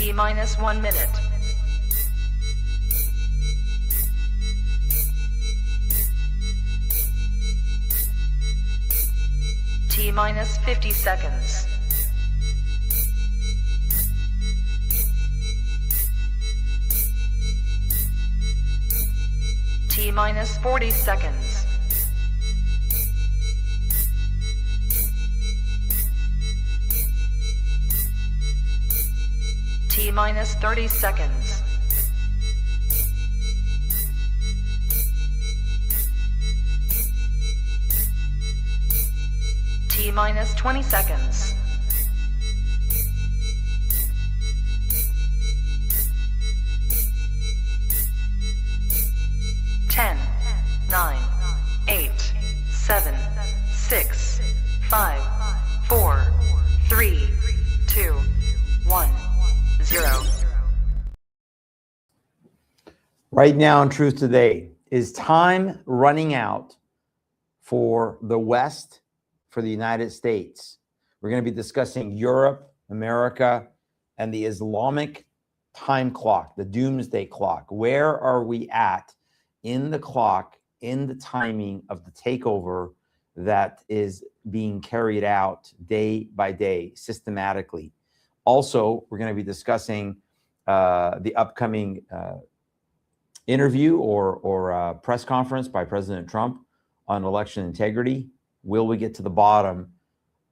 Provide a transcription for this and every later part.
T minus 1 minute. T minus 50 seconds. T minus 40 seconds. T minus 30 seconds. T minus 20 seconds. Ten, 9, 8, 7, 6, 5, 4, 3, 2, 1, 0. Right now in Truth Today, is time running out for the West, for the United States? We're going to be discussing Europe, America, and the Islamic time clock, the doomsday clock. Where are we at in the clock, in the timing of the takeover that is being carried out day by day, systematically? Also, we're going to be discussing the upcoming interview or press conference by President Trump on election integrity. Will we get to the bottom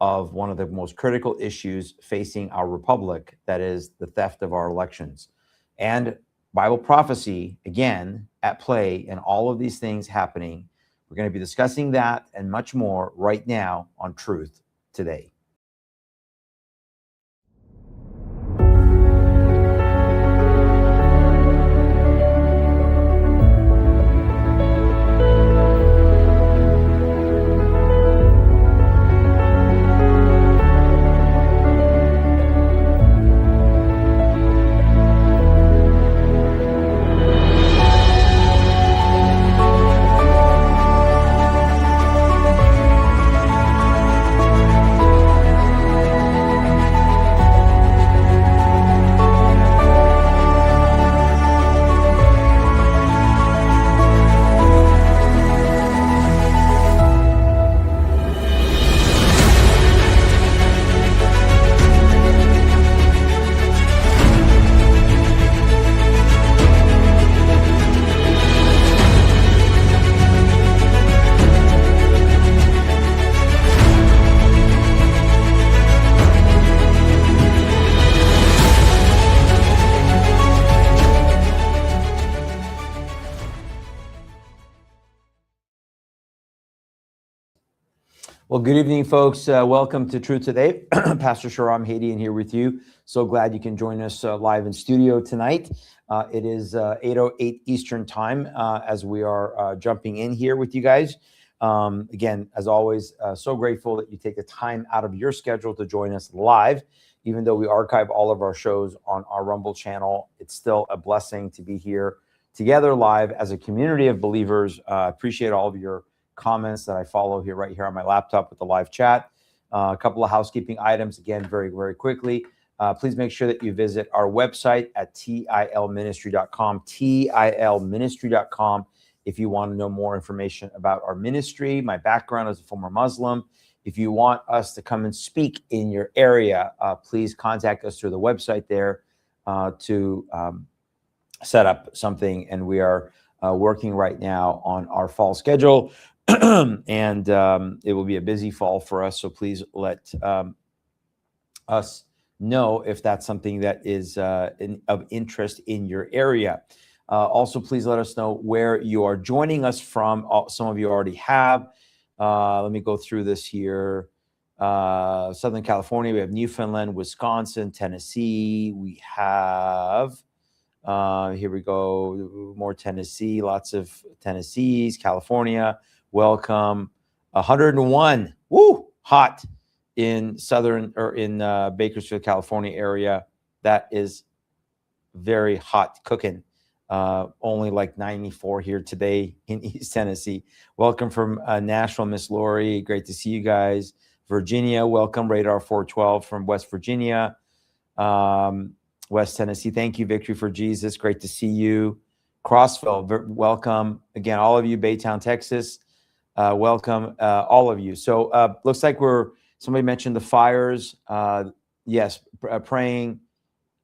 of one of the most critical issues facing our republic, that is the theft of our elections? And Bible prophecy, again, at play, and all of these things happening. We're going to be discussing that and much more right now on Truth Today. Well, good evening, folks. Welcome to Truth Today. Pastor Sharam Hadian here with you. So glad you can join us live in studio tonight. It is 8:08 Eastern Time as we are jumping in here with you guys. Again, as always, so grateful that you take the time out of your schedule to join us live. Even though we archive all of our shows on our Rumble channel, it's still a blessing to be here together live as a community of believers. Appreciate all of your comments that I follow here right here on my laptop with the live chat. A couple of housekeeping items, again, very, very quickly. Please make sure that you visit our website at tilministry.com, tilministry.com, if you want to know more information about our ministry, my background as a former Muslim. If you want us to come and speak in your area, please contact us through the website there to set up something. And we are working right now on our fall schedule. And it will be a busy fall for us. So please let us know if that's something that is of interest in your area. Also, please let us know where you are joining us from. Some of you already have. Let me go through this here. Southern California, we have Newfoundland, Wisconsin, Tennessee. We have, here we go, more Tennessee, lots of Tennessees, California. Welcome. 101, woo, hot in Southern or in Bakersfield, California area. That is very hot cooking. Only like 94 here today in East Tennessee. Welcome from Nashville, Miss Lori. Great to see you guys. Virginia, welcome. Radar 412 from West Virginia. West Tennessee. Thank you, Victory for Jesus. Great to see you. Crossville, welcome. Again, all of you, Baytown, Texas, welcome, all of you. So looks like somebody mentioned the fires. Yes, praying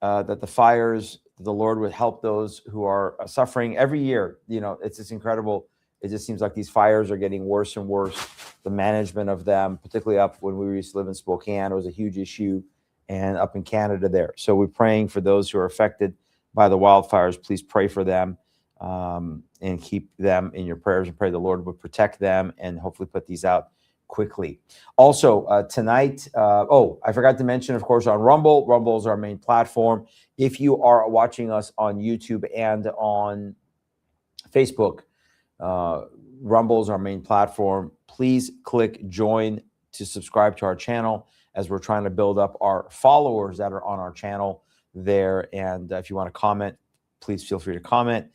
that the fires, the Lord would help those who are suffering every year. It's just incredible. It just seems like these fires are getting worse and worse. The management of them, particularly up when we used to live in Spokane, it was a huge issue, and up in Canada there. So we're praying for those who are affected by the wildfires. Please pray for them and keep them in your prayers, and pray the Lord would protect them and hopefully put these out quickly. Also, tonight, I forgot to mention, of course, on Rumble. Rumble is our main platform. If you are watching us on YouTube and on Facebook, Rumble is our main platform. Please click join to subscribe to our channel, as we're trying to build up our followers that are on our channel there. And if you want to comment, please feel free to comment.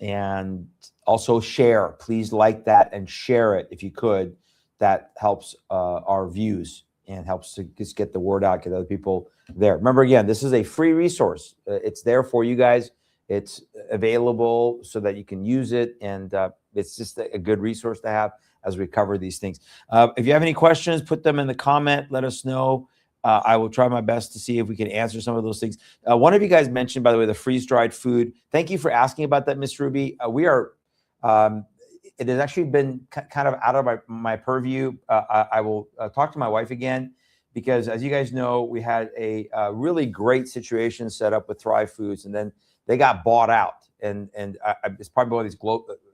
And also share. Please like that and share it if you could. That helps our views and helps to just get the word out, get other people there. Remember, again, this is a free resource. It's there for you guys. It's available so that you can use it, and it's just a good resource to have as we cover these things. If you have any questions, put them in the comment. Let us know. I will try my best to see if we can answer some of those things. One of you guys mentioned, by the way, the freeze-dried food. Thank you for asking about that, Miss Ruby. It has actually been kind of out of my purview. I will talk to my wife again, because as you guys know, we had a really great situation set up with Thrive Foods, and then they got bought out. And it's probably one of these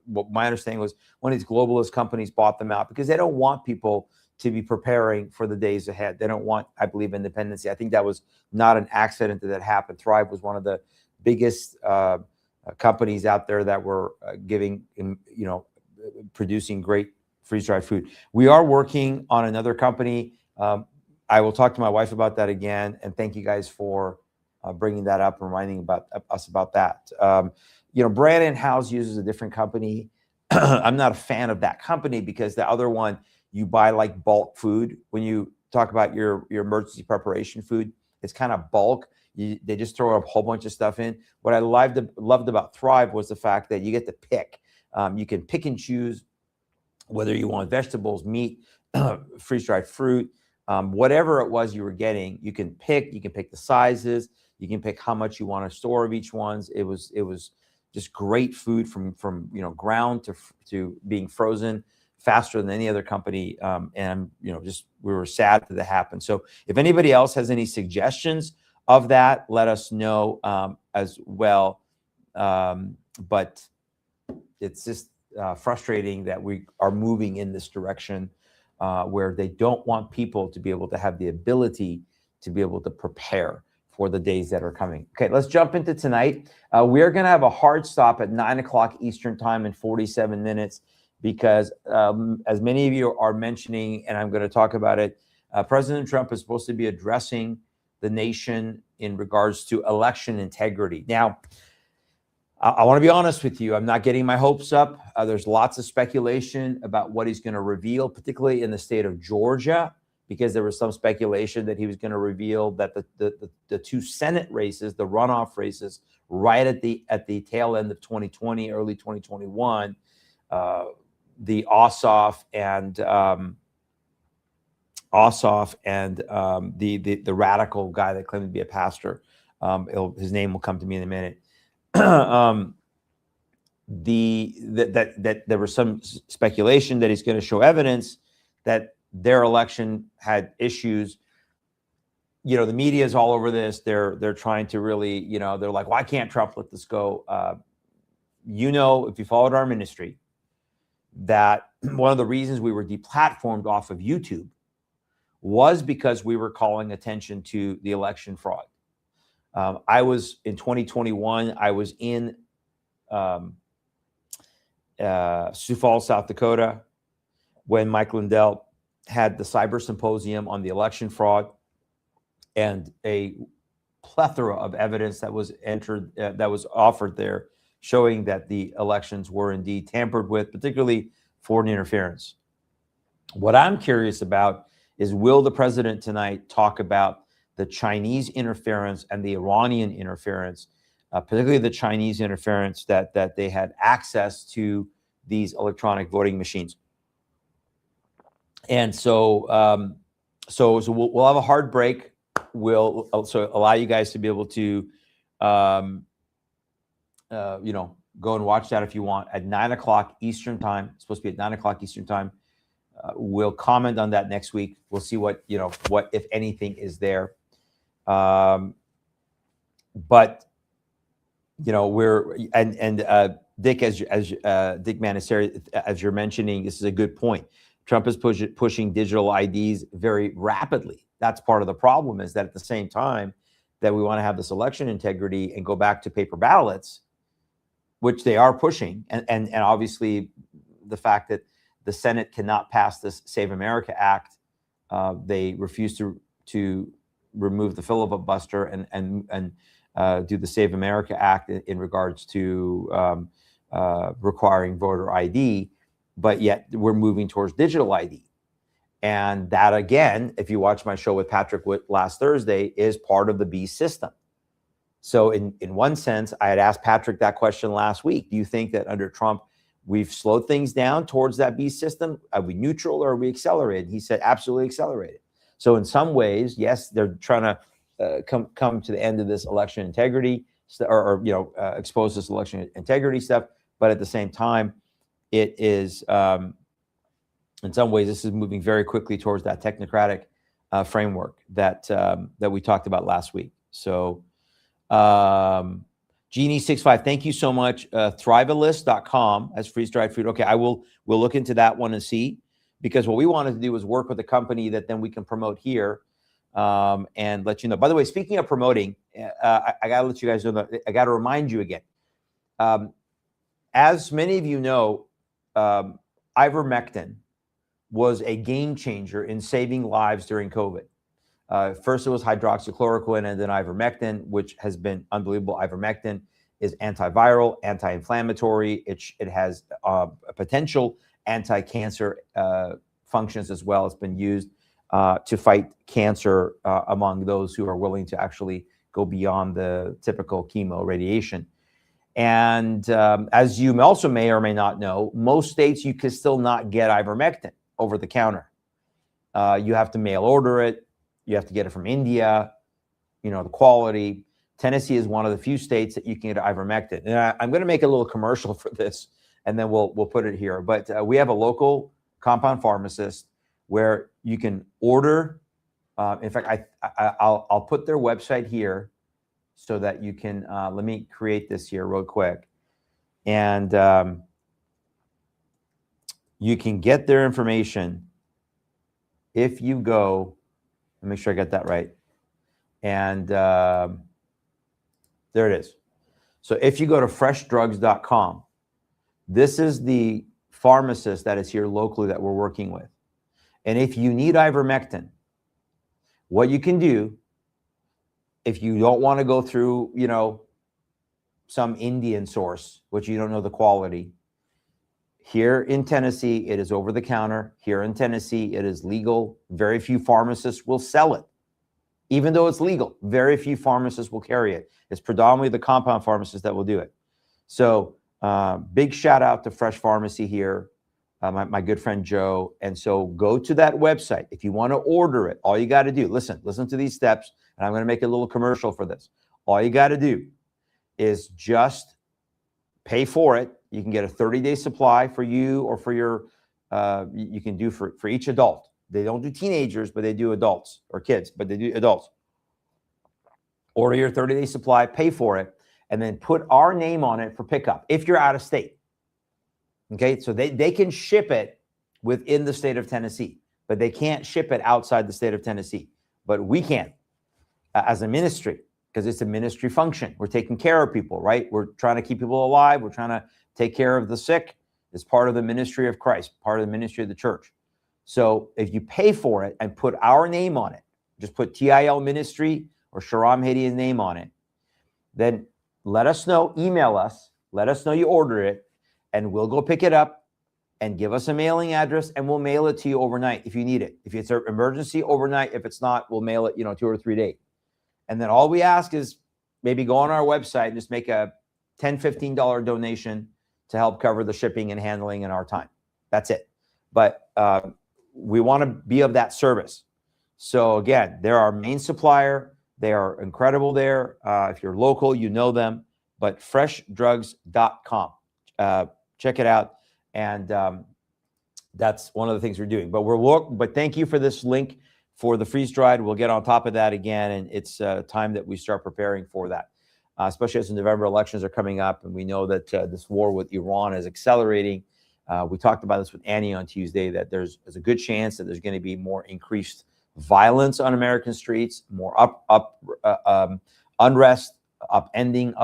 what my understanding was, one of these globalist companies bought them out because they don't want people to be preparing for the days ahead. They don't want, I believe, independency. I think that was not an accident that happened. Thrive was one of the biggest companies out there that were producing great freeze-dried food. We are working on another company. I will talk to my wife about that again, and thank you guys for bringing that up, reminding us about that. Brandon House uses a different company. I'm not a fan of that company, because the other one, you buy like bulk food. When you talk about your emergency preparation food, it's kind of bulk. They just throw a whole bunch of stuff in. What I loved about Thrive was the fact that you get to pick. You can pick and choose whether you want vegetables, meat, freeze-dried fruit, whatever it was you were getting. You can pick. You can pick the sizes. You can pick how much you want to store of each ones. It was just great food from ground to being frozen faster than any other company. And we were sad that happened. So if anybody else has any suggestions of that, let us know as well. But it's just frustrating that we are moving in this direction where they don't want people to be able to have the ability to be able to prepare for the days that are coming. Okay, let's jump into tonight. We're going to have a hard stop at 9 o'clock Eastern time in 47 minutes because as many of you are mentioning, and I'm going to talk about it, President Trump is supposed to be addressing the nation in regards to election integrity. Now, I want to be honest with you. I'm not getting my hopes up. There's lots of speculation about what he's going to reveal, particularly in the state of Georgia, because there was some speculation that he was going to reveal that the two Senate races, the runoff races, right at the tail end of 2020, early 2021, the Ossoff and the radical guy that claimed to be a pastor, his name will come to me in a minute. That there was some speculation that he's going to show evidence that their election had issues. The media is all over this. They're trying to really, they're like, why can't Trump let this go? If you followed our ministry, that one of the reasons we were deplatformed off of YouTube was because we were calling attention to the election fraud. I was in 2021. I was in Sioux Falls, South Dakota, when Mike Lindell had the cyber symposium on the election fraud, and a plethora of evidence that was offered there, showing that the elections were indeed tampered with, particularly foreign interference. What I'm curious about is, will the president tonight talk about the Chinese interference and the Iranian interference, particularly the Chinese interference, that they had access to these electronic voting machines. And so, so we'll have a hard break. We'll also allow you guys to be able to, go and watch that if you want at 9 o'clock Eastern time. It's supposed to be at 9 o'clock Eastern time. We'll comment on that next week. We'll see what if anything is there. But we're Dick, as Dick Manaseri, as you're mentioning, this is a good point. Trump is pushing digital IDs very rapidly. That's part of the problem, is that at the same time that we want to have this election integrity and go back to paper ballots, which they are pushing, and obviously the fact that the Senate cannot pass this Save America Act, they refuse to remove the filibuster and do the Save America Act in regards to requiring voter ID, but yet we're moving towards digital ID. And that, again, if you watch my show with Patrick last Thursday, is part of the B system. So in one sense, I had asked Patrick that question last week. Do you think that under Trump, we've slowed things down towards that B system? Are we neutral or are we accelerated? He said, absolutely accelerated. So in some ways, yes, they're trying to come to the end of this election integrity or expose this election integrity stuff. But at the same time, it is, in some ways, this is moving very quickly towards that technocratic framework that we talked about last week. So Genie65, thank you so much. Thrivalist.com has freeze-dried food. Okay, we'll look into that one and see, because what we wanted to do was work with a company that then we can promote here and let you know. By the way, speaking of promoting, I got to let you guys know that I got to remind you again. As many of you know, ivermectin was a game changer in saving lives during COVID. First, it was hydroxychloroquine and then ivermectin, which has been unbelievable. Ivermectin is antiviral, anti-inflammatory. It has a potential anti-cancer functions as well. It's been used to fight cancer among those who are willing to actually go beyond the typical chemo radiation. And as you also may or may not know, most states you can still not get ivermectin over the counter. You have to mail order it. You have to get it from India, the quality. Tennessee is one of the few states that you can get ivermectin. And I'm going to make a little commercial for this, and then we'll put it here. But we have a local compound pharmacist where you can order. In fact, I'll put their website here so that you can, let me create this here real quick. And you can get their information if you go. Let me make sure I got that right. And there it is. So if you go to freshdrugs.com, this is the pharmacist that is here locally that we're working with. And if you need ivermectin, what you can do, if you don't want to go through, some Indian source, which you don't know the quality, here in Tennessee, it is over the counter. Here in Tennessee, it is legal. Very few pharmacists will sell it. Even though it's legal, very few pharmacists will carry it. It's predominantly the compound pharmacists that will do it. So big shout out to Fresh Pharmacy here, my good friend Joe. And so go to that website. If you want to order it, all you got to do, listen to these steps. And I'm going to make a little commercial for this. All you got to do is just pay for it. You can get a 30-day supply for you or for your, you can do for each adult. They don't do teenagers, but they do adults or kids, but they do adults. Order your 30-day supply, pay for it, and then put our name on it for pickup if you're out of state. Okay, so they can ship it within the state of Tennessee, but they can't ship it outside the state of Tennessee. But we can as a ministry, because it's a ministry function. We're taking care of people, right? We're trying to keep people alive. We're trying to take care of the sick. It's part of the ministry of Christ, part of the ministry of the church. So if you pay for it and put our name on it, just put TIL Ministry or Sharam Hadian's name on it, then let us know, email us, let us know you order it, and we'll go pick it up and give us a mailing address, and we'll mail it to you overnight if you need it. If it's an emergency, overnight. If it's not, we'll mail it, 2 or 3 days. And then all we ask is maybe go on our website and just make a $10, $15 donation to help cover the shipping and handling in our time. That's it. But we want to be of that service. So again, they're our main supplier. They are incredible there. If you're local, you know them. But FreshDrugs.com. Check it out. And that's one of the things we're doing. But thank you for this link for the freeze dried. We'll get on top of that again, and it's time that we start preparing for that, especially as the November elections are coming up, and we know that this war with Iran is accelerating. We talked about this with Annie on Tuesday, that there's a good chance that there's going to be more increased violence on American streets, more unrest, upending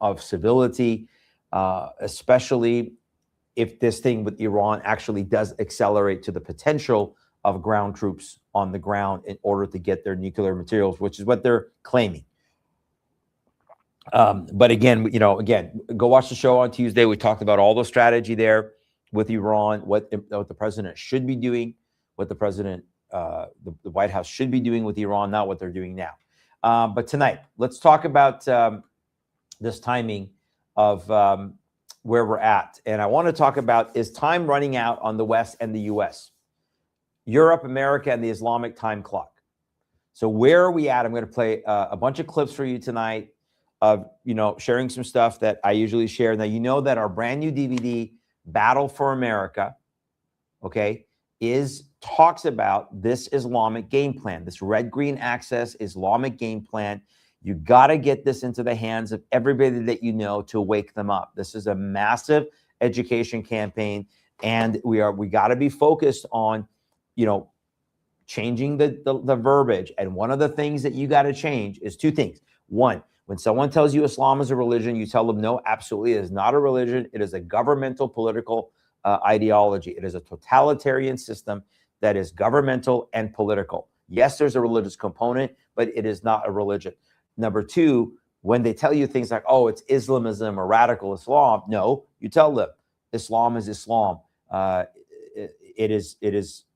of civility, especially if this thing with Iran actually does accelerate to the potential of ground troops on the ground in order to get their nuclear materials, which is what they're claiming. But again, go watch the show on Tuesday. We talked about all the strategy there with Iran, what the president should be doing, what the president, the White House should be doing with Iran, not what they're doing now. But tonight, let's talk about this timing of where we're at. And I want to talk about, is time running out on the West and the US? Europe, America, and the Islamic time clock. So where are we at? I'm going to play a bunch of clips for you tonight of, sharing some stuff that I usually share. Now, you know that our brand new DVD, Battle for America, okay, talks about this Islamic game plan, this red-green axis Islamic game plan. You got to get this into the hands of everybody that you know to wake them up. This is a massive education campaign, and we got to be focused on, changing the verbiage. And one of the things that you got to change is two things. One, when someone tells you Islam is a religion, you tell them, no, absolutely, it is not a religion. It is a governmental political ideology. It is a totalitarian system that is governmental and political. Yes, there's a religious component, but it is not a religion. Number two, when they tell you things like, oh, it's Islamism or radical Islam, no, you tell them Islam is Islam.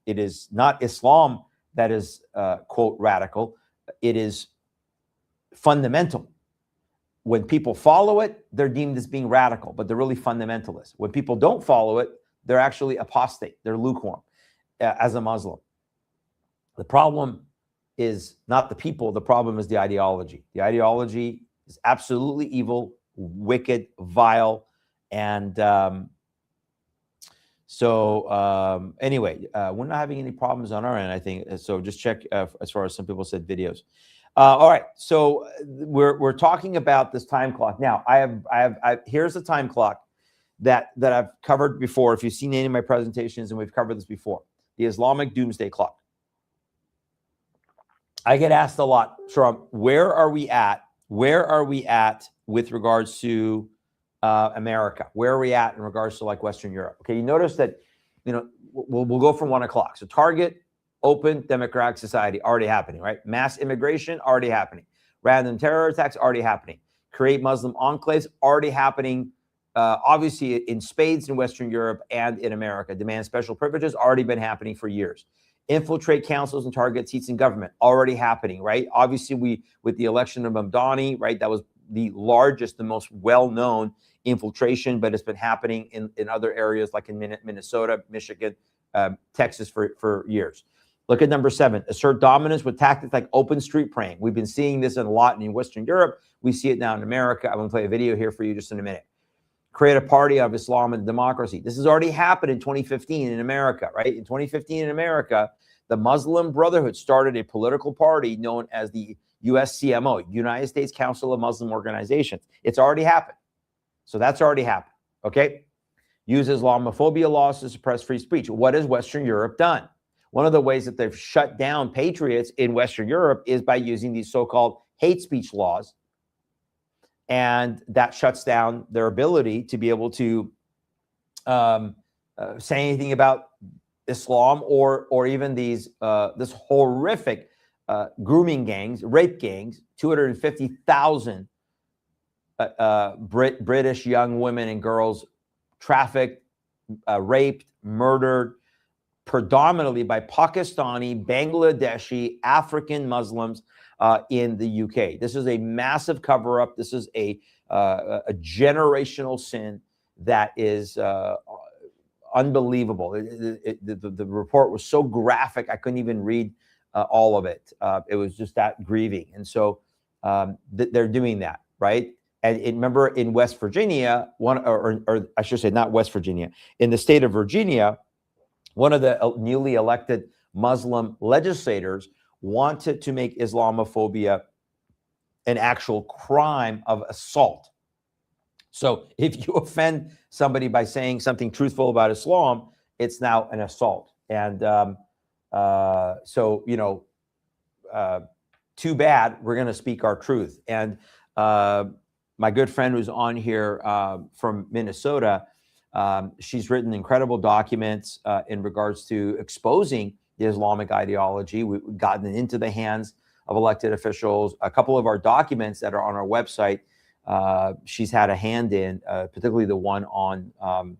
It is not Islam that is, quote, radical. It is fundamental. When people follow it, they're deemed as being radical, but they're really fundamentalists. When people don't follow it, they're actually apostate. They're lukewarm as a Muslim. The problem is not the people. The problem is the ideology. The ideology is absolutely evil, wicked, vile. And anyway, we're not having any problems on our end, I think. So just check as far as some people said videos. All right, so we're talking about this time clock. Now, here's the time clock that I've covered before. If you've seen any of my presentations, and we've covered this before, the Islamic doomsday clock. I get asked a lot, Trump, where are we at? Where are we at with regards to America? Where are we at in regards to like Western Europe? Okay, you notice that, we'll go from 1 o'clock. So target, open democratic society, already happening, right? Mass immigration, already happening. Random terror attacks, already happening. Create Muslim enclaves, already happening. Obviously in spades in Western Europe and in America. Demand special privileges, already been happening for years. Infiltrate councils and target seats in government, already happening, right? Obviously, with the election of Mamdani, right, that was the largest, the most well-known infiltration, but it's been happening in other areas like in Minnesota, Michigan, Texas for years. Look at number 7, assert dominance with tactics like open street praying. We've been seeing this a lot in Western Europe. We see it now in America. I'm going to play a video here for you just in a minute. Create a party of Islam and democracy. This has already happened in 2015 in America, right? In 2015 in America, the Muslim Brotherhood started a political party known as the USCMO, United States Council of Muslim Organizations. It's already happened. So that's already happened, okay? Use Islamophobia laws to suppress free speech. What has Western Europe done? One of the ways that they've shut down patriots in Western Europe is by using these so-called hate speech laws. And that shuts down their ability to be able to say anything about Islam or even these this horrific grooming gangs, rape gangs. 250,000 British young women and girls trafficked, raped, murdered, predominantly by Pakistani, Bangladeshi, African Muslims. in the UK. This is a massive cover-up. This is a generational sin that is unbelievable. The report was so graphic, I couldn't even read all of it. It was just that grieving. And so they're doing that, right? And remember, in West Virginia, or I should say not West Virginia, in the state of Virginia, one of the newly elected Muslim legislators wanted to make Islamophobia an actual crime of assault. So if you offend somebody by saying something truthful about Islam, it's now an assault. And so, you know, too bad, we're going to speak our truth. And my good friend who's on here from Minnesota, she's written incredible documents in regards to exposing the Islamic ideology. We've gotten it into the hands of elected officials. A couple of our documents that are on our website, she's had a hand in, particularly the one on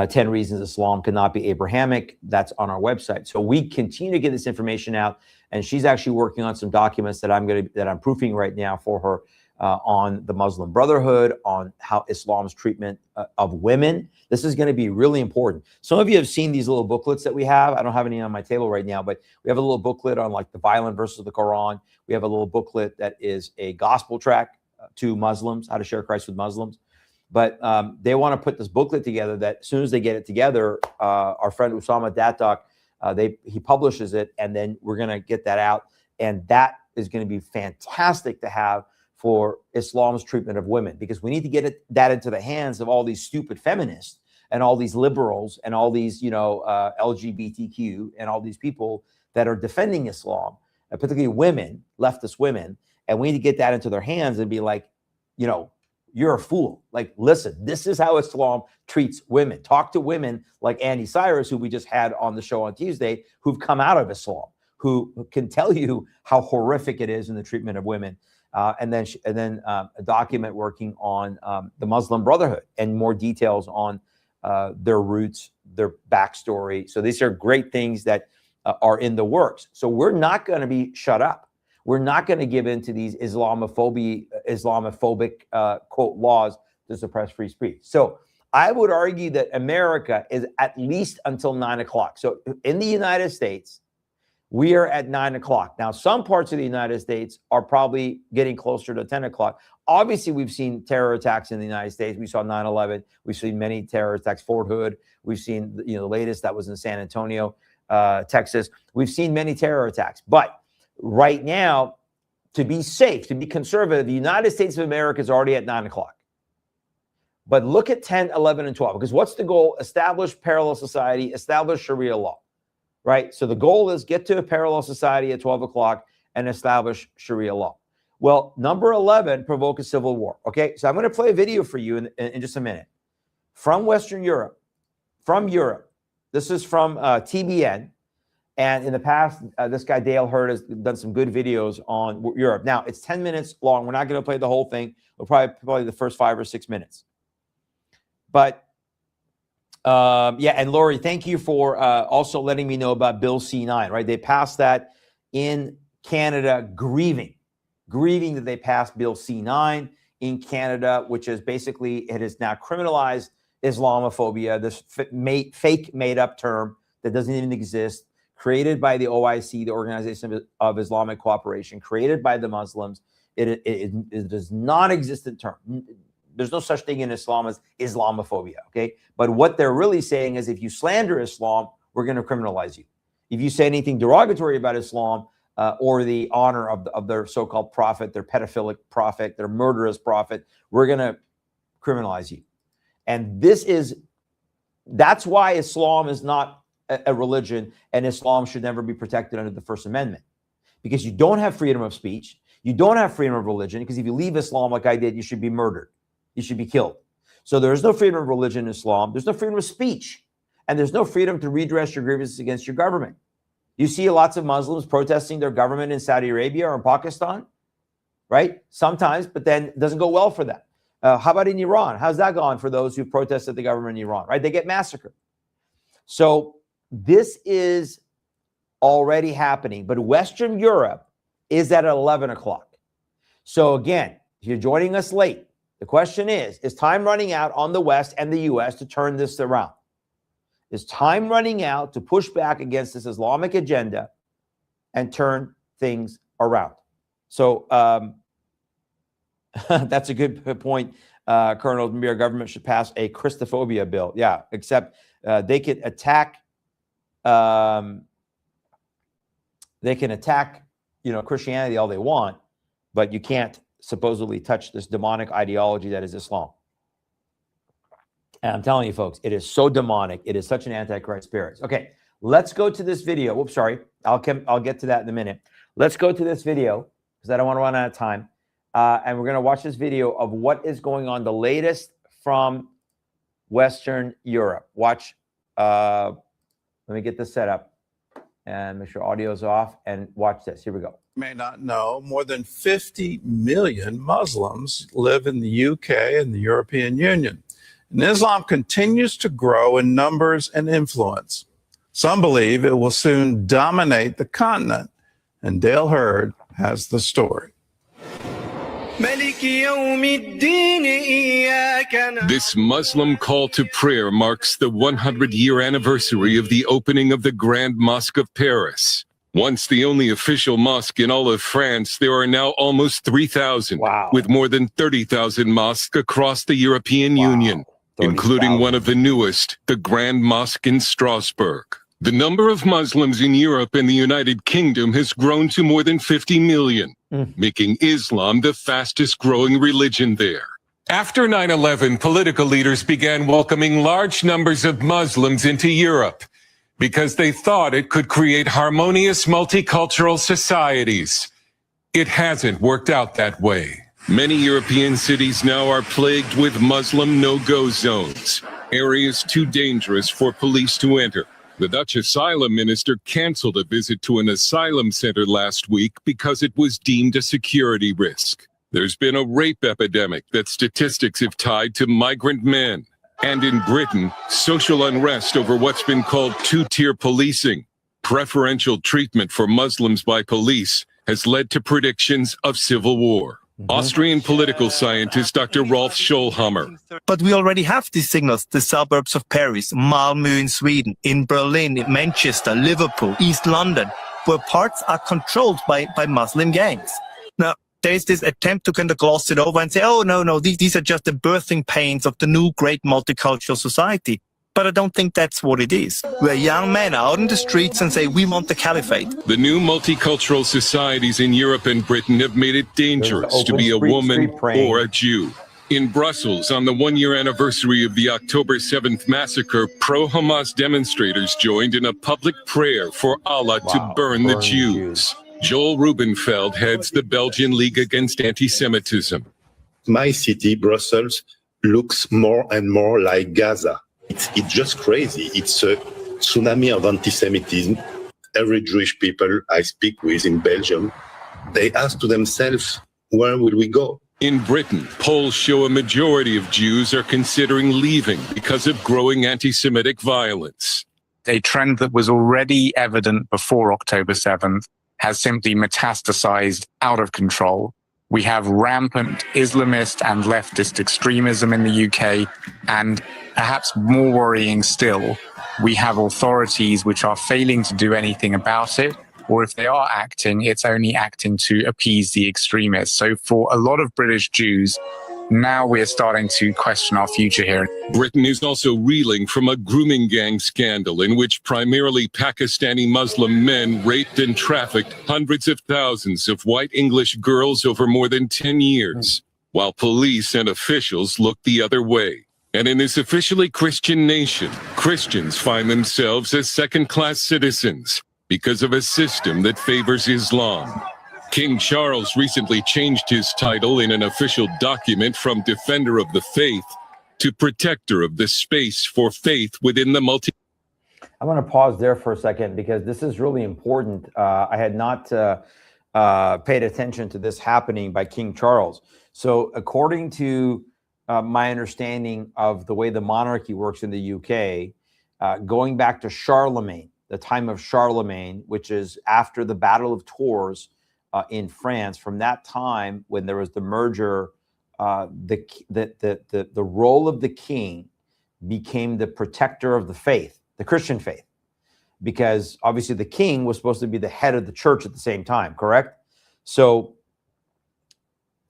10 Reasons Islam Cannot Be Abrahamic. That's on our website. So we continue to get this information out, and she's actually working on some documents that I'm proofing right now for her on the Muslim Brotherhood, on how Islam's treatment of women. This is going to be really important. Some of you have seen these little booklets that we have. I don't have any on my table right now, but we have a little booklet on like the violent verses of the Quran. We have a little booklet that is a gospel track to Muslims, how to share Christ with Muslims. But they want to put this booklet together that as soon as they get it together, our friend Usama Datak, he publishes it, and then we're going to get that out. And that is going to be fantastic to have for Islam's treatment of women, because we need to get that into the hands of all these stupid feminists and all these liberals and all these, you know, LGBTQ and all these people that are defending Islam, particularly women, leftist women. And we need to get that into their hands and be like, you know, you're a fool. Like, listen, this is how Islam treats women. Talk to women like Andy Cyrus, who we just had on the show on Tuesday, who've come out of Islam, who can tell you how horrific it is in the treatment of women. And then a document working on the Muslim Brotherhood and more details on their roots, their backstory. So these are great things that are in the works. So we're not going to be shut up. We're not going to give in to these Islamophobic quote laws to suppress free speech. So I would argue that America is at least until 9 o'clock. So in the United States, we are at 9 o'clock. Now, some parts of the United States are probably getting closer to 10 o'clock. Obviously, we've seen terror attacks in the United States. We saw 9/11. We've seen many terror attacks, Fort Hood. We've seen, you know, the latest that was in San Antonio, Texas. We've seen many terror attacks. But right now, to be safe, to be conservative, the United States of America is already at 9 o'clock. But look at 10, 11, and 12. Because what's the goal? Establish parallel society, establish Sharia law. Right? So the goal is get to a parallel society at 12 o'clock and establish Sharia law. Well, number 11, provoke a civil war. Okay, so I'm going to play a video for you in just a minute. From Western Europe, from Europe. This is from TBN. And in the past, this guy Dale Hurd has done some good videos on Europe. Now, it's 10 minutes long. We're not going to play the whole thing. We'll probably the first 5 or 6 minutes. But yeah, and Lori, thank you for also letting me know about Bill C-9, right? They passed that in Canada, grieving that they passed Bill C-9 in Canada, which is basically, it has now criminalized Islamophobia, this fake made-up term that doesn't even exist, created by the OIC, the Organization of Islamic Cooperation, created by the Muslims. It is non-existent term. There's no such thing in Islam as Islamophobia, okay? But what they're really saying is if you slander Islam, we're going to criminalize you. If you say anything derogatory about Islam or the honor of their so-called prophet, their pedophilic prophet, their murderous prophet, we're going to criminalize you. And that's why Islam is not a religion, and Islam should never be protected under the First Amendment. Because you don't have freedom of speech, you don't have freedom of religion, because if you leave Islam like I did, you should be murdered. You should be killed. So there is no freedom of religion in Islam. There's no freedom of speech. And there's no freedom to redress your grievances against your government. You see lots of Muslims protesting their government in Saudi Arabia or in Pakistan, right? Sometimes, but then it doesn't go well for them. How about in Iran? How's that gone for those who protested the government in Iran, right? They get massacred. So this is already happening. But Western Europe is at 11 o'clock. So again, if you're joining us late, the question is time running out on the West and the U.S. to turn this around? Is time running out to push back against this Islamic agenda and turn things around? So that's a good point. Colonel, maybe our government should pass a Christophobia bill. Yeah, except they can attack, Christianity all they want, but you can't supposedly touch this demonic ideology that is Islam. And I'm telling you, folks, it is so demonic. It is such an antichrist spirit. Okay, let's go to this video. Whoops, sorry. I'll get to that in a minute. Let's go to this video because I don't want to run out of time. And we're going to watch this video of what is going on, the latest from Western Europe. Watch. Let me get this set up and make sure audio's off and watch this. Here we go. May not know, more than 50 million Muslims live in the UK and the European Union. And Islam continues to grow in numbers and influence. Some believe it will soon dominate the continent. And Dale Hurd has the story. This Muslim call to prayer marks the 100-year anniversary of the opening of the Grand Mosque of Paris. Once the only official mosque in all of France, there are now almost 3,000, with more than 30,000 mosques across the European Union, including one of the newest, the Grand Mosque in Strasbourg. The number of Muslims in Europe and the United Kingdom has grown to more than 50 million, making Islam the fastest growing religion there. After 9/11, political leaders began welcoming large numbers of Muslims into Europe because they thought it could create harmonious multicultural societies. It hasn't worked out that way. Many European cities now are plagued with Muslim no-go zones, areas too dangerous for police to enter. The Dutch asylum minister canceled a visit to an asylum center last week because it was deemed a security risk. There's been a rape epidemic that statistics have tied to migrant men. And in Britain, social unrest over what's been called two-tier policing, preferential treatment for Muslims by police, has led to predictions of civil war. Austrian political scientist Dr. Rolf Schollhammer. But we already have these signals, the suburbs of Paris, Malmö in Sweden, in Berlin, in Manchester, Liverpool, East London, where parts are controlled by Muslim gangs. Now, there's this attempt to kind of gloss it over and say, oh, no, these are just the birthing pains of the new great multicultural society. But I don't think that's what it is. Where young men are out in the streets and say, we want the caliphate. The new multicultural societies in Europe and Britain have made it dangerous to be a woman or a Jew. In Brussels, on the one-year anniversary of the October 7th massacre, pro-Hamas demonstrators joined in a public prayer for Allah to burn the Jews. Joel Rubenfeld heads the Belgian League Against Anti-Semitism. My city, Brussels, looks more and more like Gaza. It's just crazy. It's a tsunami of anti-Semitism. Every Jewish people I speak with in Belgium, they ask to themselves, where will we go? In Britain, polls show a majority of Jews are considering leaving because of growing anti-Semitic violence. A trend that was already evident before October 7th has simply metastasized out of control. We have rampant Islamist and leftist extremism in the UK, and perhaps more worrying still, we have authorities which are failing to do anything about it, or if they are acting, it's only acting to appease the extremists. So for a lot of British Jews, now we're starting to question our future here. Britain is also reeling from a grooming gang scandal in which primarily Pakistani Muslim men raped and trafficked hundreds of thousands of white English girls over more than 10 years, while police and officials look the other way. And in this officially Christian nation, Christians find themselves as second-class citizens because of a system that favors Islam. King Charles recently changed his title in an official document from Defender of the Faith to Protector of the Space for Faith within the multi. I want to pause there for a second because this is really important. I had not paid attention to this happening by King Charles. So according to my understanding of the way the monarchy works in the UK, going back to Charlemagne, the time of Charlemagne, which is after the Battle of Tours, in France. From that time when there was the merger, the role of the king became the protector of the faith, the Christian faith, because obviously the king was supposed to be the head of the church at the same time, correct? So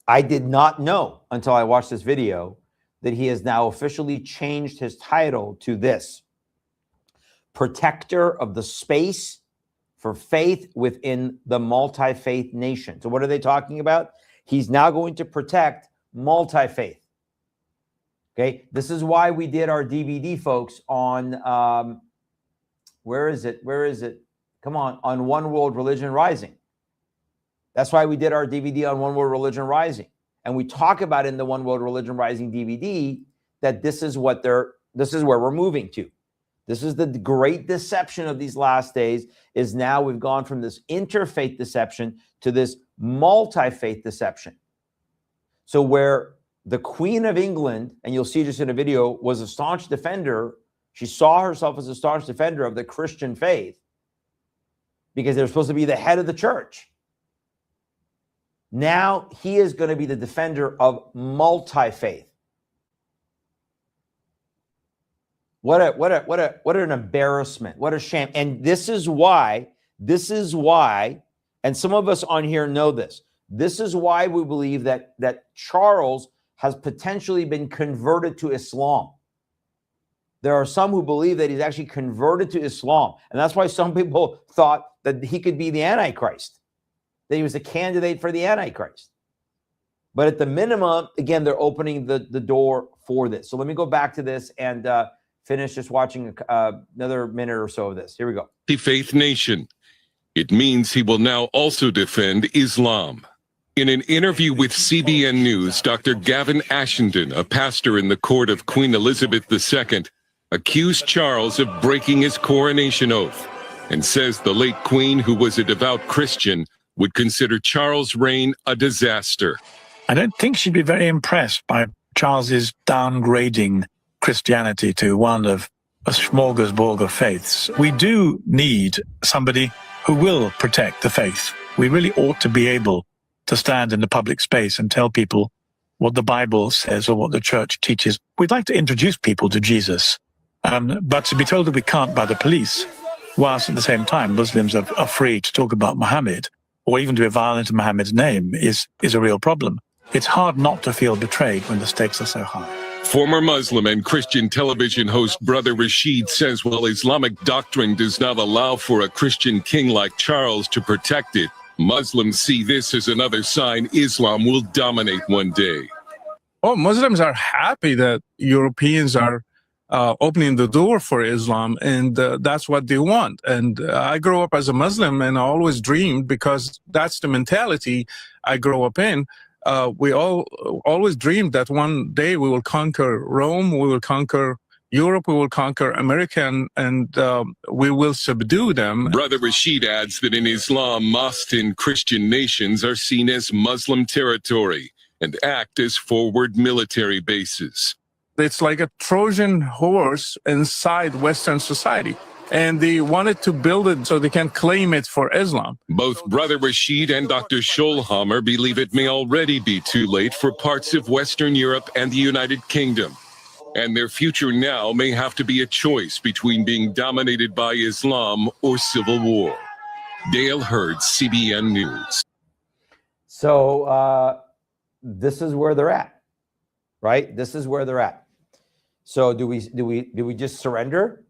I did not know until I watched this video that he has now officially changed his title to this: protector of the space for faith within the multi-faith nation. So what are they talking about? He's now going to protect multi-faith. Okay, this is why we did our DVD, folks, on where is it? Come on One World Religion Rising. That's why we did our DVD on One World Religion Rising. And we talk about in the One World Religion Rising DVD that this is where we're moving to. This is the great deception of these last days, is now we've gone from this interfaith deception to this multi-faith deception. So where the Queen of England, and you'll see this in a video, was a staunch defender, she saw herself as a staunch defender of the Christian faith because they're supposed to be the head of the church. Now he is going to be the defender of multi-faith. What an embarrassment. What a shame. And this is why, and some of us on here know this. This is why we believe that Charles has potentially been converted to Islam. There are some who believe that he's actually converted to Islam. And that's why some people thought that he could be the Antichrist, that he was a candidate for the Antichrist. But at the minimum, again, they're opening the door for this. So let me go back to this and finish just watching another minute or so of this. Here we go. The faith nation. It means he will now also defend Islam. In an interview with CBN News, Dr. Gavin Ashenden, a pastor in the court of Queen Elizabeth II, accused Charles of breaking his coronation oath and says the late Queen, who was a devout Christian, would consider Charles' reign a disaster. I don't think she'd be very impressed by Charles's downgrading Christianity to one of a smorgasbord of faiths. We do need somebody who will protect the faith. We really ought to be able to stand in the public space and tell people what the Bible says or what the church teaches. We'd like to introduce people to Jesus, but to be told that we can't by the police, whilst at the same time Muslims are free to talk about Muhammad or even to be violent in Muhammad's name is a real problem. It's hard not to feel betrayed when the stakes are so high. Former Muslim and Christian television host Brother Rashid says while Islamic doctrine does not allow for a Christian king like Charles to protect it, Muslims see this as another sign Islam will dominate one day. Oh, Muslims are happy that Europeans are opening the door for Islam, and that's what they want. And I grew up as a Muslim, and I always dreamed, because that's the mentality I grew up in. We always dreamed that one day we will conquer Rome, we will conquer Europe, we will conquer America, and we will subdue them. Brother Rashid adds that in Islam, mosques in Christian nations are seen as Muslim territory and act as forward military bases. It's like a Trojan horse inside Western society, and they wanted to build it so they can claim it for Islam. Both Brother Rashid and Dr. Scholhammer believe it may already be too late for parts of Western Europe and the United Kingdom. And their future now may have to be a choice between being dominated by Islam or civil war. Dale Hurd, CBN News. So this is where they're at, right? This is where they're at. So do we just surrender,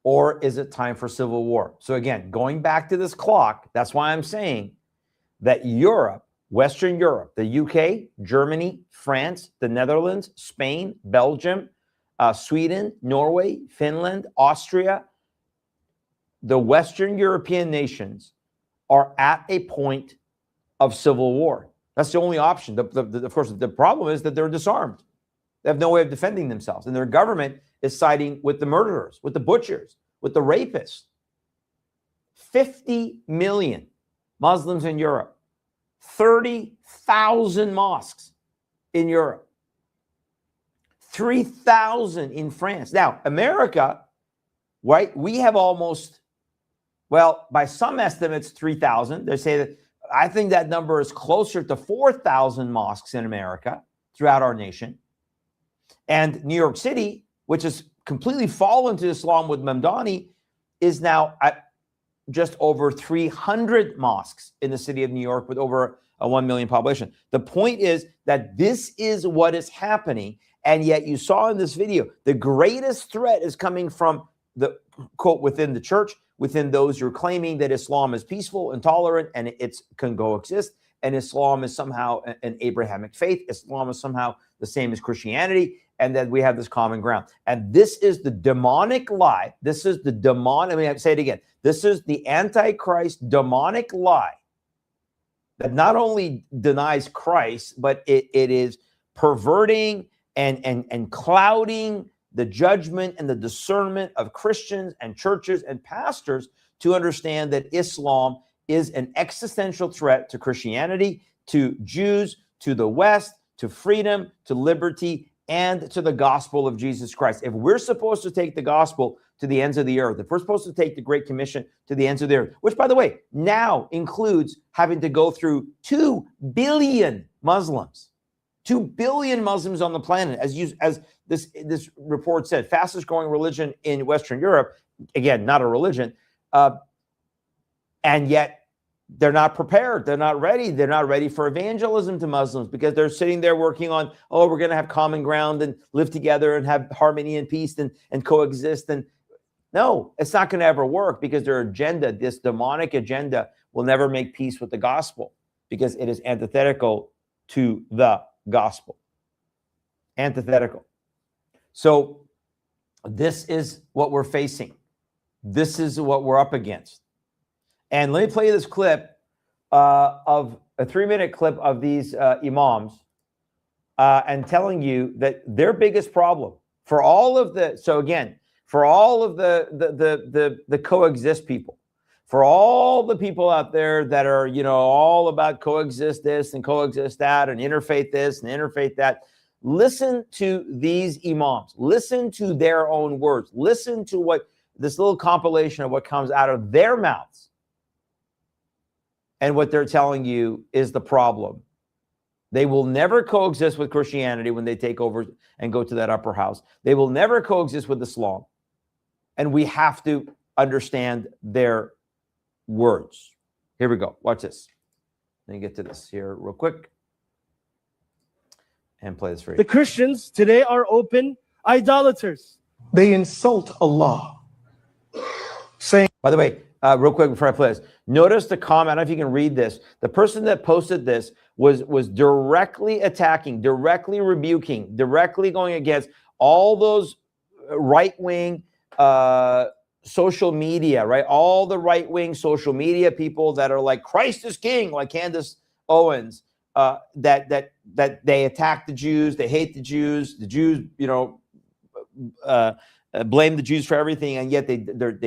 or is it time for civil war? So again, going back to this clock, that's why I'm saying that Europe, Western Europe, the UK, Germany, France, the Netherlands, Spain, Belgium, Sweden, Norway, Finland, Austria, the Western European nations are at a point of civil war. That's the only option. Of course, the problem is that they're disarmed. They have no way of defending themselves. And their government is siding with the murderers, with the butchers, with the rapists. 50 million Muslims in Europe. 30,000 mosques in Europe. 3,000 in France. Now, America, right? We have almost, well, by some estimates, 3,000. They say that I think that number is closer to 4,000 mosques in America throughout our nation. And New York City, which has completely fallen to Islam with Mamdani, is now at just over 300 mosques in the city of New York with over a 1 million population. The point is that this is what is happening. And yet you saw in this video, the greatest threat is coming from the quote within the church, within those who are claiming that Islam is peaceful and tolerant and it can coexist. And Islam is somehow an Abrahamic faith. Islam is somehow the same as Christianity. And that we have this common ground. And this is the demonic lie. This is the demonic, I say it again. This is the Antichrist demonic lie that not only denies Christ, but it is perverting and clouding the judgment and the discernment of Christians and churches and pastors to understand that Islam is an existential threat to Christianity, to Jews, to the West, to freedom, to liberty, and to the gospel of Jesus Christ. If we're supposed to take the gospel to the ends of the earth, if we're supposed to take the Great Commission to the ends of the earth, which, by the way, now includes having to go through 2 billion Muslims, 2 billion Muslims on the planet, as this report said, fastest growing religion in Western Europe, again, not a religion, and yet they're not prepared. They're not ready. They're not ready for evangelism to Muslims because they're sitting there working on, oh, we're going to have common ground and live together and have harmony and peace and coexist. And no, it's not going to ever work because their agenda, this demonic agenda, will never make peace with the gospel because it is antithetical to the gospel. Antithetical. So this is what we're facing. This is what we're up against. And let me play this clip of a 3-minute clip of these imams and telling you that their biggest problem for all of the, so again, for all of the coexist people, for all the people out there that are, all about coexist this and coexist that and interfaith this and interfaith that, listen to these imams. Listen to their own words. Listen to what this little compilation of what comes out of their mouths. And what they're telling you is the problem. They will never coexist with Christianity when they take over and go to that upper house. They will never coexist with Islam. And we have to understand their words. Here we go. Watch this. Let me get to this here real quick. And play this for you. The Christians today are open idolaters. They insult Allah. Saying, by the way, real quick before I play this, notice the comment. I don't know if you can read this. The person that posted this was directly attacking, directly rebuking, directly going against all those right-wing social media, right? All the right-wing social media people that are like, Christ is king, like Candace Owens, that they attack the Jews, they hate the Jews, blame the Jews for everything, and yet they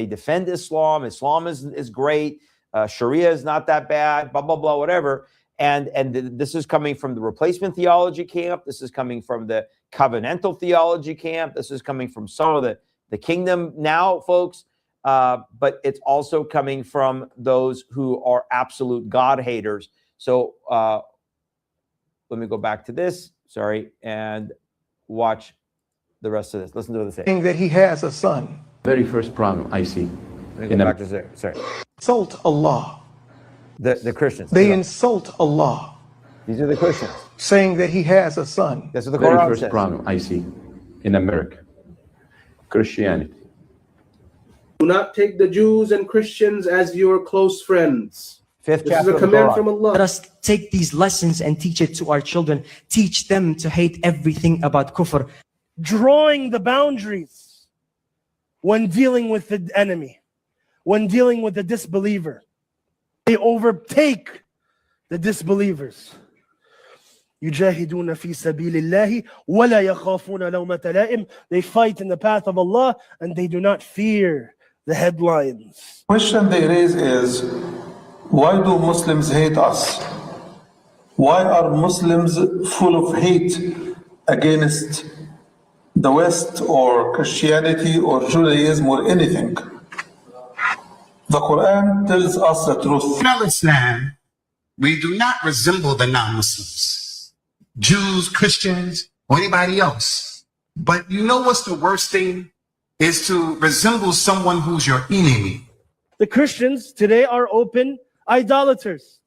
defend Islam. Islam is great. Sharia is not that bad. Blah blah blah, whatever. And this is coming from the replacement theology camp. This is coming from the covenantal theology camp. This is coming from some of the kingdom now folks. But it's also coming from those who are absolute God haters. So let me go back to this. Sorry, and watch the rest of this. Listen to what they say. saying that he has a son. Very first problem I see. Let me go back to there. Sorry. Insult Allah. The Christians. They insult Allah. These are the Christians. Saying that he has a son. That's what the Very Quran first says. problem I see in America. Christianity. Do not take the Jews and Christians as your close friends. Fifth This is chapter a of the command Quran. from Allah. Let us take these lessons and teach it to our children. Teach them to hate everything about kufr. Drawing the boundaries when dealing with the enemy, when dealing with the disbeliever. They overtake the disbelievers. يجاهدون في سبيل الله ولا يخافون لومة لائم. They fight in the path of Allah and they do not fear the headlines. The question they raise is, why do Muslims hate us? Why are Muslims full of hate against the West or Christianity or Judaism or anything? The Quran tells us the truth. Islam We do not resemble the non-Muslims, Jews, Christians, or anybody else. But you know what's the worst thing? Is to resemble someone who's your enemy. The Christians today are open idolaters.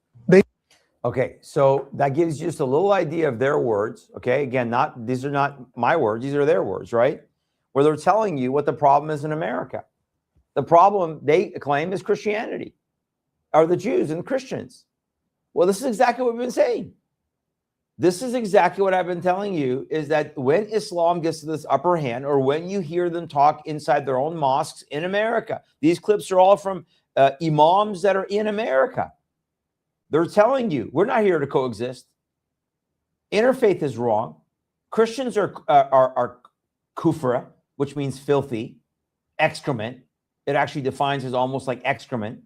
Okay, so that gives you just a little idea of their words. Okay, again, these are not my words; these are their words, right? Where they're telling you what the problem is in America. The problem they claim is Christianity, or the Jews and Christians. Well, this is exactly what we've been saying. This is exactly what I've been telling you, is that when Islam gets to this upper hand, or when you hear them talk inside their own mosques in America, these clips are all from imams that are in America. They're telling you, we're not here to coexist. Interfaith is wrong. Christians are kufra, which means filthy, excrement. It actually defines as almost like excrement.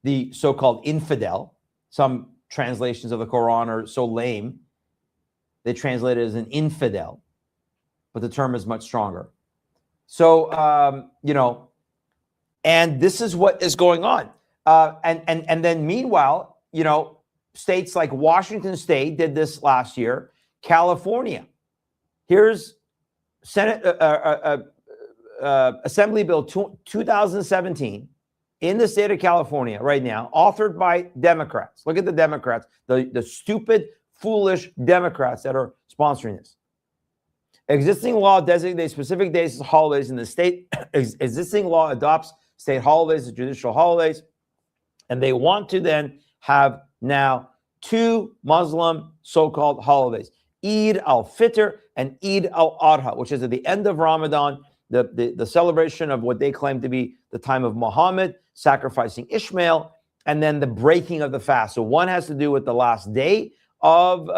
The so-called infidel. Some translations of the Quran are so lame, they translate it as an infidel, but the term is much stronger. So, and this is what is going on. And then meanwhile, states like Washington State did this last year. California, here's Senate Assembly Bill 2017 in the state of California right now, authored by Democrats. Look at the Democrats, the stupid, foolish Democrats that are sponsoring this. Existing law designates specific days as holidays in the state. Existing law adopts state holidays as judicial holidays. And they want to then have now two Muslim so-called holidays, Eid al-Fitr and Eid al-Adha, which is at the end of Ramadan, the celebration of what they claim to be the time of Muhammad, sacrificing Ishmael, and then the breaking of the fast. So one has to do with the last day of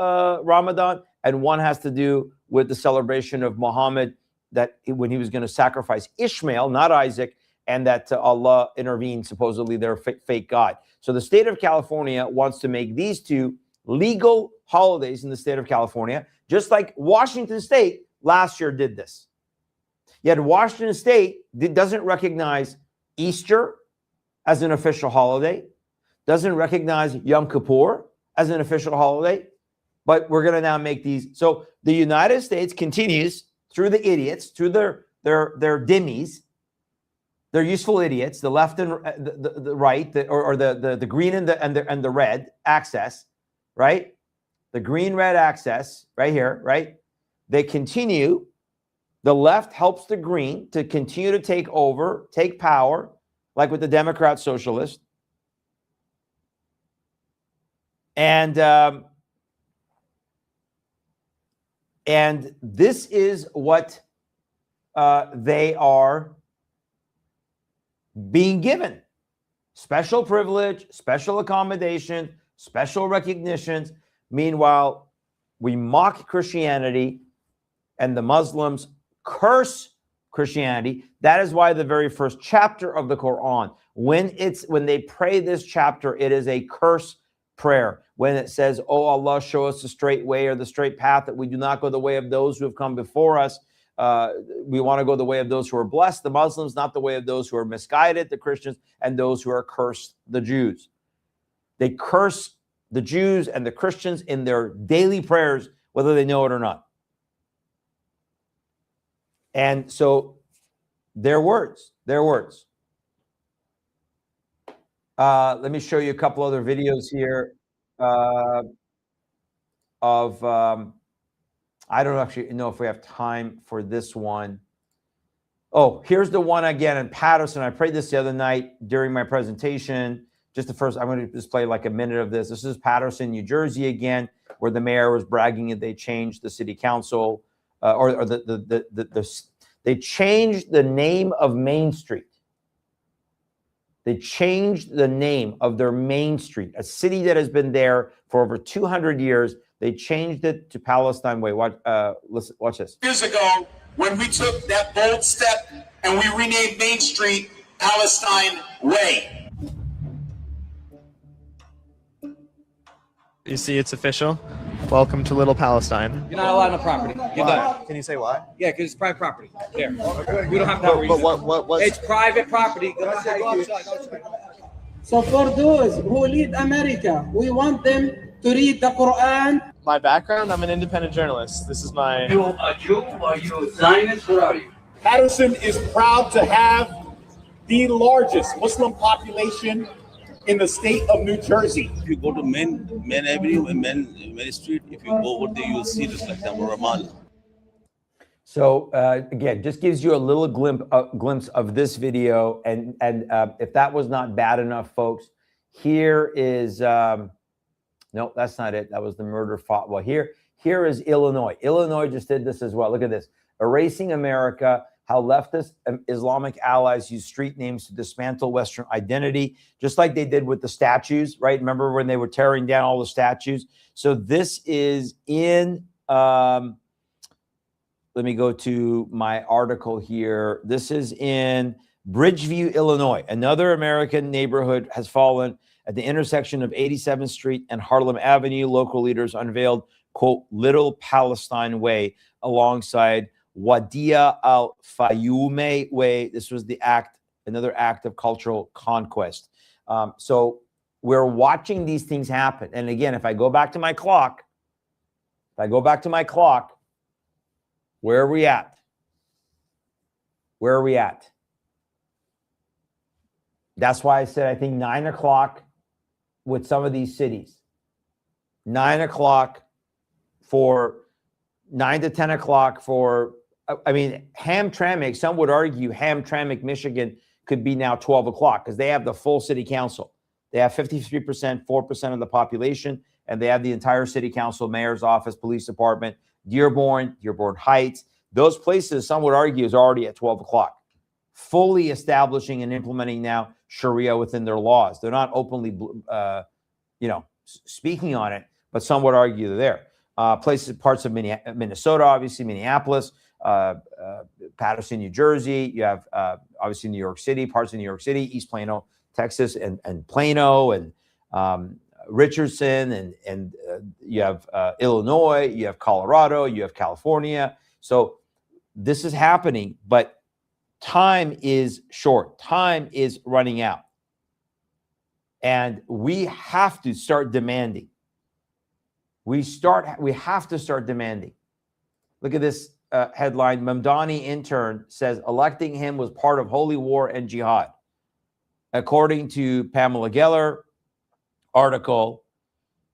Ramadan, and one has to do with the celebration of Muhammad, that when he was going to sacrifice Ishmael, not Isaac, and that Allah intervened, supposedly their fake God. So the state of California wants to make these two legal holidays in the state of California, just like Washington State last year did this. Yet Washington State doesn't recognize Easter as an official holiday, doesn't recognize Yom Kippur as an official holiday, but we're going to now make these. So the United States continues through the idiots, through their dhimmis, they're useful idiots, the left and the right, or the green and the red axis, right? The green-red axis right here, right? They continue. The left helps the green to continue to take over, take power, like with the Democrat socialists. And this is what they are being given: special privilege, special accommodation, special recognitions. Meanwhile, we mock Christianity, and the Muslims curse Christianity. That is why the very first chapter of the Quran, when they pray this chapter, it is a curse prayer. When it says, "Oh Allah, show us the straight way or the straight path, that we do not go the way of those who have come before us. We want to go the way of those who are blessed, the Muslims, not the way of those who are misguided, the Christians, and those who are cursed, the Jews." They curse the Jews and the Christians in their daily prayers, whether they know it or not. And so their words. Let me show you a couple other videos here of I don't actually know if we have time for this one. Oh, here's the one again in Patterson. I prayed this the other night during my presentation. Just the first, I'm going to just play like a minute of this. This is Patterson, New Jersey again, where the mayor was bragging that they changed the city council, they changed the name of Main Street. They changed the name of their Main Street, a city that has been there for over 200 years. They changed it to Palestine Way. Watch this. Years ago, when we took that bold step and we renamed Main Street Palestine Way. You see, it's official. Welcome to Little Palestine. You're not allowed on the property. You're done. Can you say why? Yeah, because it's private property. There. We don't have that reason. But what? It's private property. Go outside. So for those who lead America, we want them to read the Quran. My background, I'm an independent journalist. This is my... You a Jew? Are you a Zionist? What are you? Patterson is proud to have the largest Muslim population in the state of New Jersey. If you go to Main Avenue and Main Street, if you go over there, you'll see this like Ramallah. So again, just gives you a little glimpse of this video. And if that was not bad enough, folks, here is, no, that's not it. That was the murder fought. Well, here is Illinois. Illinois just did this as well. Look at this. Erasing America, how leftist Islamic allies use street names to dismantle Western identity, just like they did with the statues, right? Remember when they were tearing down all the statues? So this is in, let me go to my article here. This is in Bridgeview, Illinois. Another American neighborhood has fallen at the intersection of 87th Street and Harlem Avenue. Local leaders unveiled, quote, Little Palestine Way alongside Wadia al-Fayoumé Way. This was the act, another act of cultural conquest. So we're watching these things happen. And again, if I go back to my clock, where are we at? Where are we at? That's why I said I think 9 o'clock with some of these cities. 9 o'clock for 9 to 10 o'clock for, I mean, Hamtramck, some would argue Hamtramck, Michigan could be now 12 o'clock because they have the full city council. They have 53%, 4% of the population, and they have the entire city council, mayor's office, police department, Dearborn Heights. Those places, some would argue, is already at 12 o'clock, fully establishing and implementing now Sharia within their laws. They're not openly, speaking on it, but some would argue they're there. Parts of Minnesota, obviously, Minneapolis, Patterson, New Jersey. You have obviously New York City, parts of New York City, East Plano, Texas, and Plano, and Richardson, and you have Illinois, you have Colorado, you have California. So this is happening, but time is short. Time is running out. And we have to start demanding. We have to start demanding. Look at this headline. Mamdani intern says electing him was part of holy war and jihad. According to Pamela Geller article,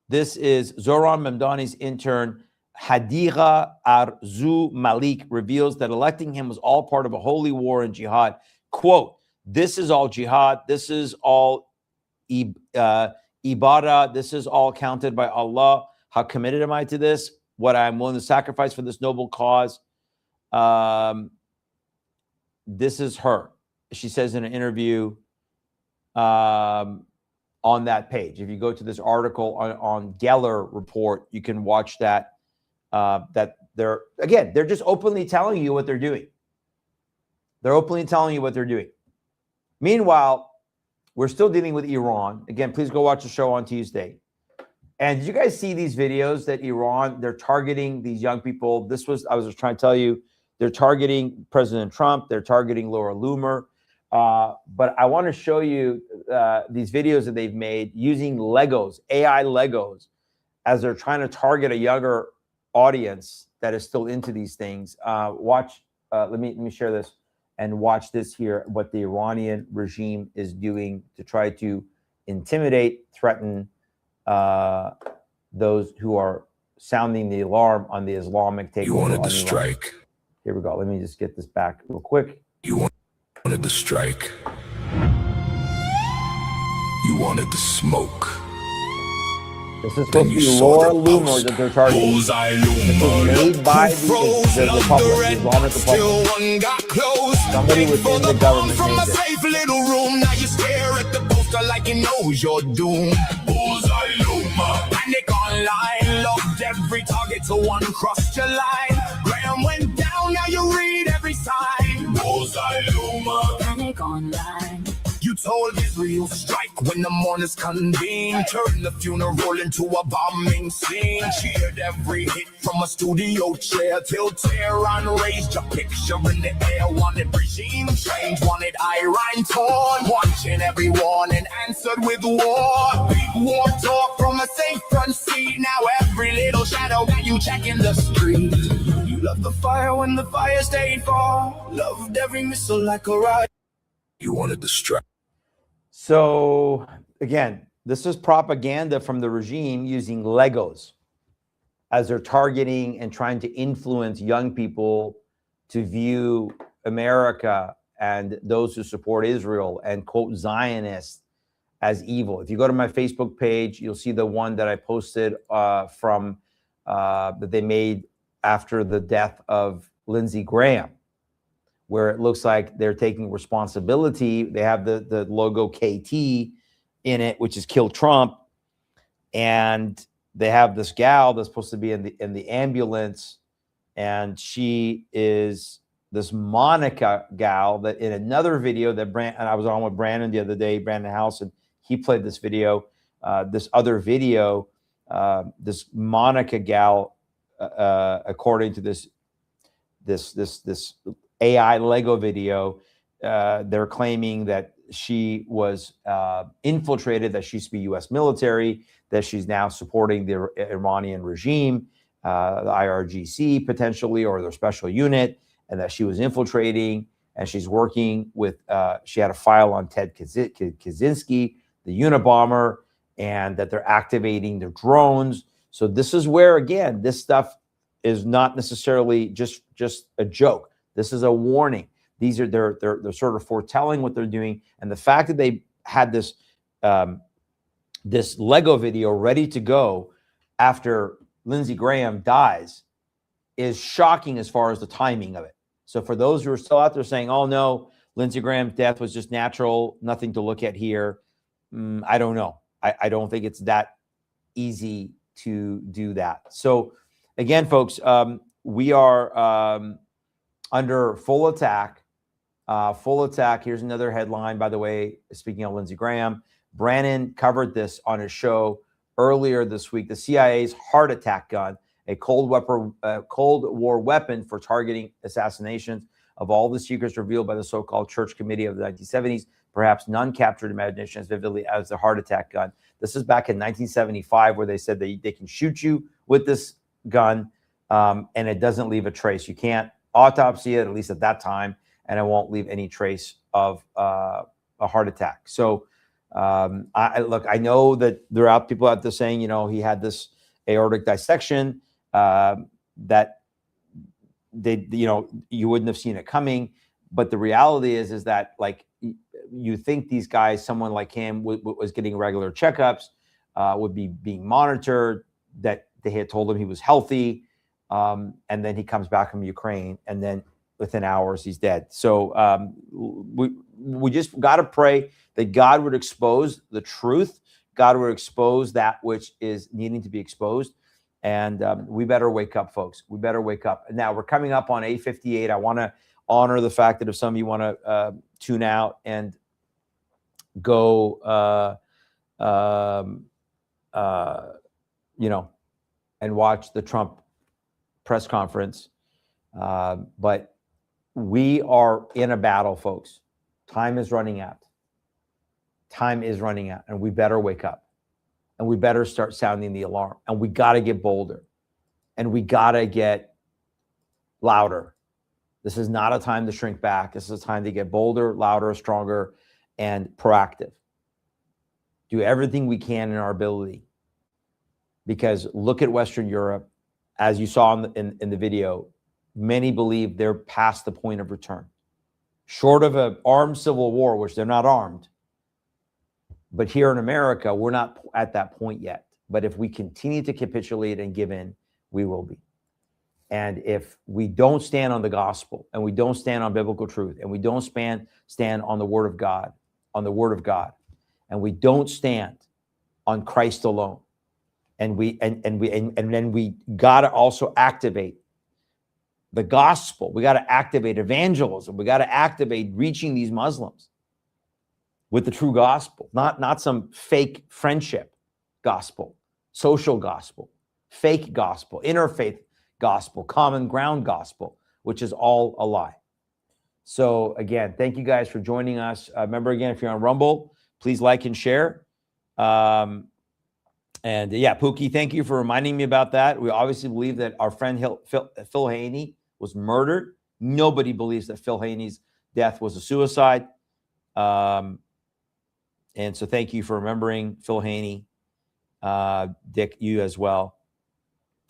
this is Zoran Mamdani's intern, Hadira Arzu Malik, reveals that electing him was all part of a holy war and jihad. Quote, this is all jihad. This is all ibadah. This is all counted by Allah. How committed am I to this? What I'm willing to sacrifice for this noble cause. This is her. She says in an interview on that page. If you go to this article on Geller report, you can watch that. That they're just openly telling you what they're doing. They're openly telling you what they're doing. Meanwhile, we're still dealing with Iran. Again, please go watch the show on Tuesday. And did you guys see these videos that Iran, they're targeting these young people? I was just trying to tell you, they're targeting President Trump. They're targeting Laura Loomer. But I want to show you these videos that they've made using Legos, AI Legos, as they're trying to target a younger audience that is still into these things. Watch, let me share this and watch this here, what the Iranian regime is doing to try to intimidate, threaten those who are sounding the alarm on the Islamic takeover. You wanted to strike. Here we go. Let me just get this back real quick. You wanted to strike. You wanted to smoke. This is supposed to be Laura Loomer that they're targeting. This was made by the Republic, the Islamic Republic. Somebody within the government made this. Safe little room, now you stare at the poster like you know you're doomed. Bullseye Luma. Panic online, locked every target to one crossed your line. Graham went down, now you read every sign. Bullseye Luma. Panic online. You told Israel strike when the mourners convene. Turn the funeral into a bombing scene. Cheered every hit from a studio chair till Tehran raised a picture in the air. Wanted regime change, wanted Iran torn. Watching everyone and answered with war. Big war talk from a safe front seat. Now every little shadow got you checking the street. You loved the fire when the fire stayed far. Loved every missile like a riot. You wanted to strike. So again, this is propaganda from the regime using Legos as they're targeting and trying to influence young people to view America and those who support Israel and quote Zionists as evil. If you go to my Facebook page, you'll see the one that I posted from that they made after the death of Lindsey Graham, where it looks like they're taking responsibility. They have the logo KT in it, which is Kill Trump. And they have this gal that's supposed to be in the ambulance. And she is this Monica gal that in another video that and I was on with Brandon the other day, Brandon House, and he played this video, this other video, this Monica gal, according to this AI Lego video, they're claiming that she was infiltrated, that she used to be U.S. military, that she's now supporting the Iranian regime, the IRGC potentially, or their special unit, and that she was infiltrating, and she's working with, she had a file on Ted Kaczynski, the Unabomber, and that they're activating their drones. So this is where, again, this stuff is not necessarily just a joke. This is a warning. These are they're sort of foretelling what they're doing, and the fact that they had this this Lego video ready to go after Lindsey Graham dies is shocking as far as the timing of it. So for those who are still out there saying, "Oh no, Lindsey Graham's death was just natural, nothing to look at here," I don't know. I don't think it's that easy to do that. So again, folks, we are under full attack. Full attack. Here's another headline, by the way, speaking of Lindsey Graham. Brannon covered this on his show earlier this week. The CIA's heart attack gun, a Cold War weapon for targeting assassinations of all the secrets revealed by the so-called Church Committee of the 1970s. Perhaps none captured imagination as vividly as the heart attack gun. This is back in 1975, where they said that they can shoot you with this gun, and it doesn't leave a trace. You can't autopsy it, at least at that time, and it won't leave any trace of a heart attack. So I know that there are people out there saying, you know, he had this aortic dissection, that they, you know, you wouldn't have seen it coming. But the reality is that, like, you think these guys, someone like him was getting regular checkups, would be being monitored, that they had told him he was healthy. And then he comes back from Ukraine, and then within hours he's dead. So we just got to pray that God would expose the truth. God would expose that which is needing to be exposed. And we better wake up, folks. We better wake up. Now we're coming up on 8:58. I want to honor the fact that if some of you want to tune out and go, you know, and watch the Trump press conference. But we are in a battle, folks. Time is running out. Time is running out, and we better wake up, and we better start sounding the alarm, and we got to get bolder, and we got to get louder. This is not a time to shrink back. This is a time to get bolder, louder, stronger, and proactive. Do everything we can in our ability, because look at Western Europe. As you saw in the video, many believe they're past the point of return. Short of an armed civil war, which they're not armed, but here in America, we're not at that point yet. But if we continue to capitulate and give in, we will be. And if we don't stand on the gospel, and we don't stand on biblical truth, and we don't stand on the word of God, and we don't stand on Christ alone, and then we got to also activate the gospel. We got to activate evangelism. We got to activate reaching these Muslims. with the true gospel, not some fake friendship gospel, social gospel, fake gospel, interfaith gospel, common ground gospel, which is all a lie. So again, thank you guys for joining us. Remember, again, if you're on Rumble, please like and share. And yeah, Pookie, thank you for reminding me about that. We obviously believe that our friend Phil Haney was murdered. Nobody believes that Phil Haney's death was a suicide. And so thank you for remembering Phil Haney. Dick, you as well.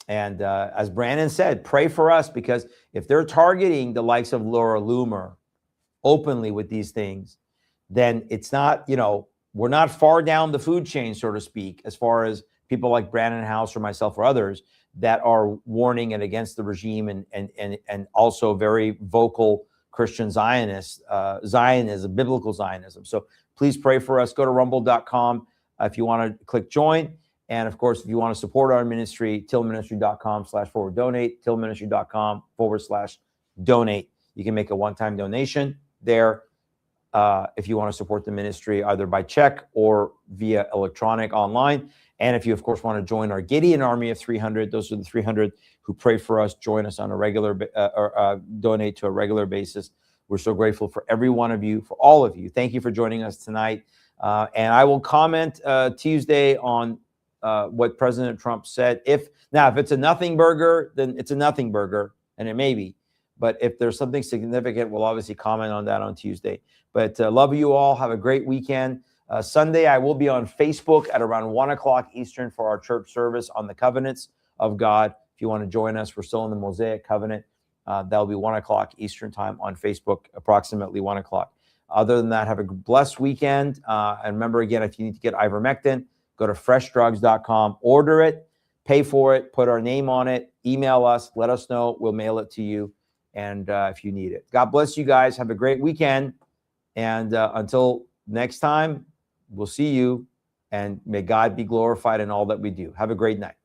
And as Brandon said, pray for us, because if they're targeting the likes of Laura Loomer openly with these things, then it's not, we're not far down the food chain, so to speak, as far as people like Brandon House or myself or others that are warning and against the regime and also very vocal Christian Zionists, Zionism, biblical Zionism. So please pray for us. Go to rumble.com if you want to click join. And of course, if you want to support our ministry, tillministry.com/forward-donate, tillministry.com/forward/donate. You can make a one-time donation there if you want to support the ministry, either by check or via electronic online. And if you, of course, want to join our Gideon Army of 300, those are the 300 who pray for us, join us on a regular, donate to a regular basis. We're so grateful for every one of you, for all of you. Thank you for joining us tonight. And I will comment Tuesday on what President Trump said. If it's a nothing burger, then it's a nothing burger, and it may be. But if there's something significant, we'll obviously comment on that on Tuesday. But love you all. Have a great weekend. Sunday, I will be on Facebook at around 1 o'clock Eastern for our church service on the covenants of God. If you want to join us, we're still in the Mosaic covenant. That'll be 1 o'clock Eastern time on Facebook, approximately 1 o'clock. Other than that, have a blessed weekend. And remember, again, if you need to get ivermectin, go to freshdrugs.com, order it, pay for it, put our name on it, email us, let us know. We'll mail it to you. And if you need it. God bless you guys. Have a great weekend. And until next time, we'll see you. And may God be glorified in all that we do. Have a great night.